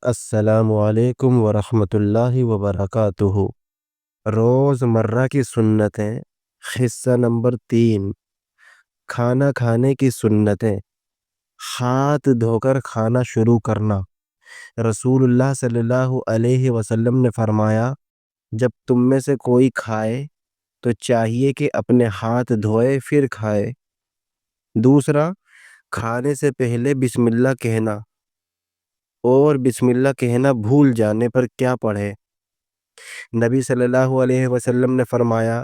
السلام علیکم ورحمۃ اللہ وبرکاتہ۔ روز مرہ کی سنتیں، حصہ نمبر 3، کھانا کھانے کی سنتیں۔ ہاتھ دھو کر کھانا شروع کرنا۔ رسول اللہ صلی اللہ علیہ وسلم نے فرمایا، جب تم میں سے کوئی کھائے تو چاہیے کہ اپنے ہاتھ دھوئے پھر کھائے۔ دوسرا، کھانے سے پہلے بسم اللہ کہنا، اور بسم اللہ کہنا بھول جانے پر کیا پڑھے؟ نبی صلی اللہ علیہ وسلم نے فرمایا،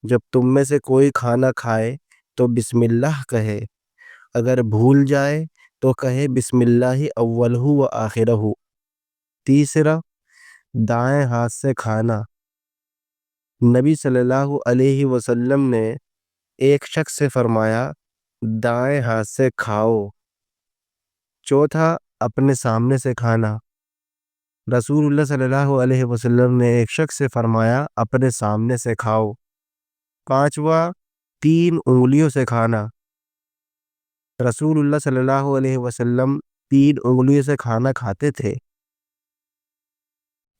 جب تم میں سے کوئی کھانا کھائے تو بسم اللہ کہے، اگر بھول جائے تو کہے بسم اللہ اولہ و آخرہ۔ تیسرا، دائیں ہاتھ سے کھانا۔ نبی صلی اللہ علیہ وسلم نے ایک شخص سے فرمایا، دائیں ہاتھ سے کھاؤ۔ چوتھا، اپنے سامنے سے کھانا۔ رسول اللہ صلی اللہ علیہ وسلم نے ایک شخص سے فرمایا، اپنے سامنے سے کھاؤ۔ پانچواں، 3 انگلیوں سے کھانا۔ رسول اللہ صلی اللہ علیہ وسلم 3 انگلیوں سے کھانا کھاتے تھے۔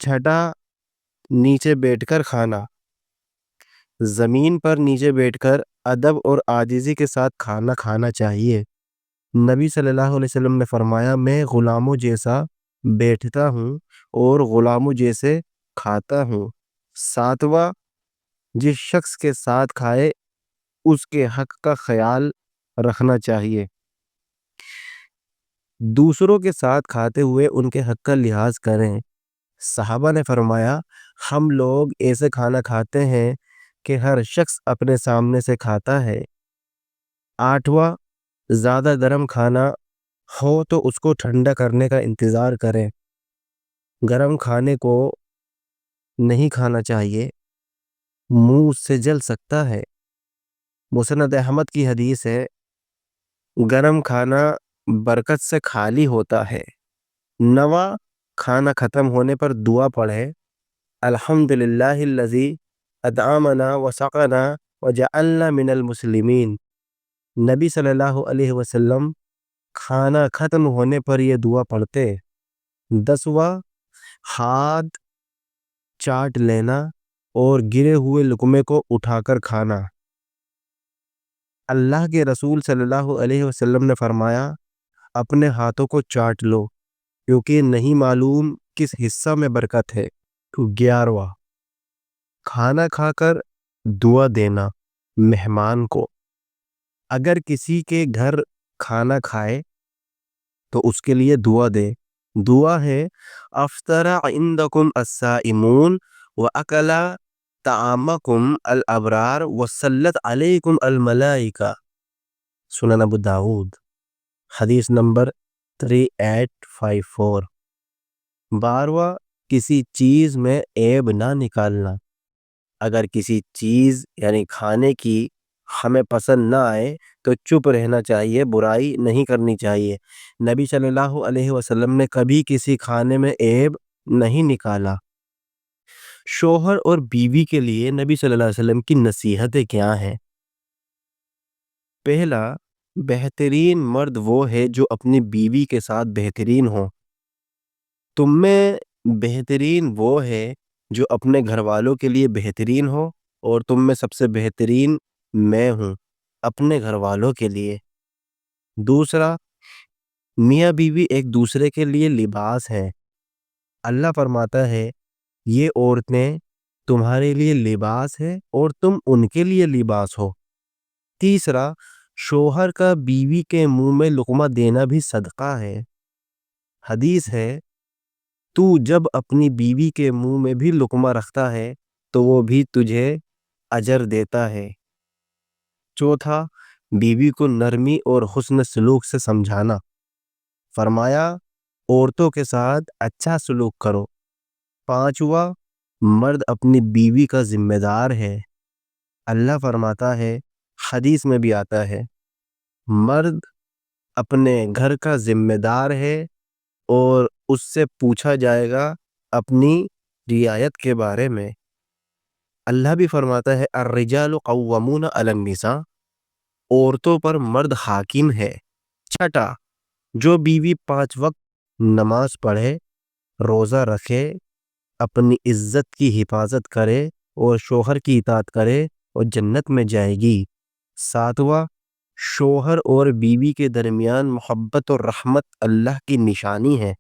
چھٹا، نیچے بیٹھ کر کھانا۔ زمین پر نیچے بیٹھ کر ادب اور عاجزی کے ساتھ کھانا کھانا چاہیے۔ نبی صلی اللہ علیہ وسلم نے فرمایا، میں غلاموں جیسا بیٹھتا ہوں اور غلاموں جیسے کھاتا ہوں۔ ساتواں، جس شخص کے ساتھ کھائے اس کے حق کا خیال رکھنا چاہیے۔ دوسروں کے ساتھ کھاتے ہوئے ان کے حق کا لحاظ کریں۔ صحابہ نے فرمایا، ہم لوگ ایسے کھانا کھاتے ہیں کہ ہر شخص اپنے سامنے سے کھاتا ہے۔ آٹھواں، زیادہ گرم کھانا ہو تو اس کو ٹھنڈا کرنے کا انتظار کریں۔ گرم کھانے کو نہیں کھانا چاہیے، منہ سے جل سکتا ہے۔ مسند احمد کی حدیث ہے، گرم کھانا برکت سے خالی ہوتا ہے۔ نواں، کھانا ختم ہونے پر دعا پڑھے، الحمدللہ الذی اطعمنا وسقنا وجعلنا من المسلمین۔ نبی صلی اللہ علیہ وسلم کھانا ختم ہونے پر یہ دعا پڑھتے۔ 10واں، ہاتھ چاٹ لینا اور گرے ہوئے لقمے کو اٹھا کر کھانا۔ اللہ کے رسول صلی اللہ علیہ وسلم نے فرمایا، اپنے ہاتھوں کو چاٹ لو کیونکہ نہیں معلوم کس حصہ میں برکت ہے۔ 11واں، کھانا کھا کر دعا دینا مہمان کو۔ اگر کسی کے گھر کھانا کھائے تو اس کے لیے دعا دے۔ دعا ہے، افطر عندکم الصائمون واکل طعامکم الابرار وصلت علیکم الملائکہ۔ سنن ابو داؤد، حدیث نمبر 3854۔ 12واں، کسی چیز میں عیب نہ نکالنا۔ اگر کسی چیز یعنی کھانے کی ہمیں پسند نہ آئے تو چپ رہنا چاہیے، برائی نہیں کرنی چاہیے۔ نبی صلی اللہ علیہ وسلم نے کبھی کسی کھانے میں عیب نہیں نکالا۔ شوہر اور بیوی کے لیے نبی صلی اللہ علیہ وسلم کی نصیحتیں کیا ہیں؟ پہلا، بہترین مرد وہ ہے جو اپنی بیوی کے ساتھ بہترین ہو۔ تم میں بہترین وہ ہے جو اپنے گھر والوں کے لیے بہترین ہو، اور تم میں سب سے بہترین میں ہوں اپنے گھر والوں کے لیے۔ دوسرا، میاں بیوی ایک دوسرے کے لیے لباس ہیں۔ اللہ فرماتا ہے، یہ عورتیں تمہارے لیے لباس ہے اور تم ان کے لیے لباس ہو۔ تیسرا، شوہر کا بیوی کے منہ میں لقمہ دینا بھی صدقہ ہے۔ حدیث ہے، تو جب اپنی بیوی کے منہ میں بھی لقمہ رکھتا ہے تو وہ بھی تجھے اجر دیتا ہے۔ چوتھا، بیوی کو نرمی اور حسن سلوک سے سمجھانا۔ فرمایا، عورتوں کے ساتھ اچھا سلوک کرو۔ پانچواں، مرد اپنی بیوی کا ذمہ دار ہے۔ اللہ فرماتا ہے، حدیث میں بھی آتا ہے، مرد اپنے گھر کا ذمہ دار ہے اور اس سے پوچھا جائے گا اپنی رعایت کے بارے میں۔ اللہ بھی فرماتا ہے، الرجال قوامون علی النساء، عورتوں پر مرد حاکم ہے۔ چھٹا، جو بیوی 5 وقت نماز پڑھے روزہ رکھے، اپنی عزت کی حفاظت کرے اور شوہر کی اطاعت کرے اور جنت میں جائے گی۔ 7واں، شوہر اور بیوی کے درمیان محبت اور رحمت اللہ کی نشانی ہے۔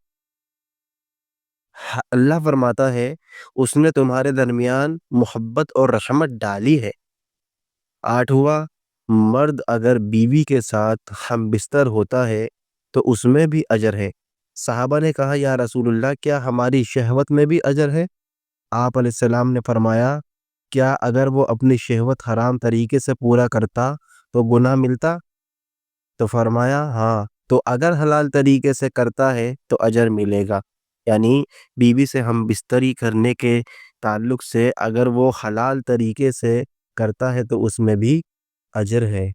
اللہ فرماتا ہے اس نے تمہارے درمیان محبت اور رحمت ڈالی ہے۔ 8واں، مرد اگر بیوی کے ساتھ ہم بستر ہوتا ہے تو اس میں بھی اجر ہے۔ صحابہ نے کہا یا رسول اللہ کیا ہماری شہوت میں بھی اجر ہے؟ آپ علیہ السلام نے فرمایا کیا اگر وہ اپنی شہوت حرام طریقے سے پورا کرتا تو گناہ ملتا؟ تو فرمایا ہاں، تو اگر حلال طریقے سے کرتا ہے تو اجر ملے گا۔ یعنی بیوی سے ہم بستری کرنے کے تعلق سے اگر وہ حلال طریقے سے کرتا ہے تو اس میں بھی اجر ہے۔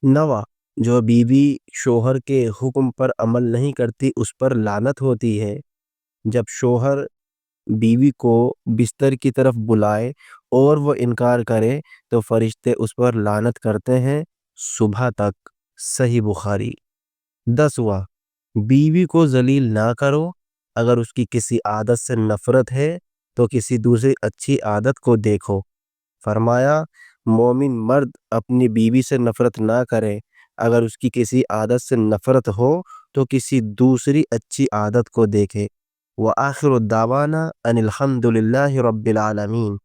9واں، جو بیوی شوہر کے حکم پر عمل نہیں کرتی اس پر لعنت ہوتی ہے۔ جب شوہر بیوی کو بستر کی طرف بلائے اور وہ انکار کرے تو فرشتے اس پر لعنت کرتے ہیں صبح تک۔ صحیح بخاری۔ 10واں، بیوی کو ذلیل نہ کرو، اگر اس کی کسی عادت سے نفرت ہے تو کسی دوسری اچھی عادت کو دیکھو۔ فرمایا مومن مرد اپنی بیوی سے نفرت نہ کرے، اگر اس کی کسی عادت سے نفرت ہو تو کسی دوسری اچھی عادت کو دیکھے۔ وآخر الدعوانا ان الحمد للہ رب العالمین۔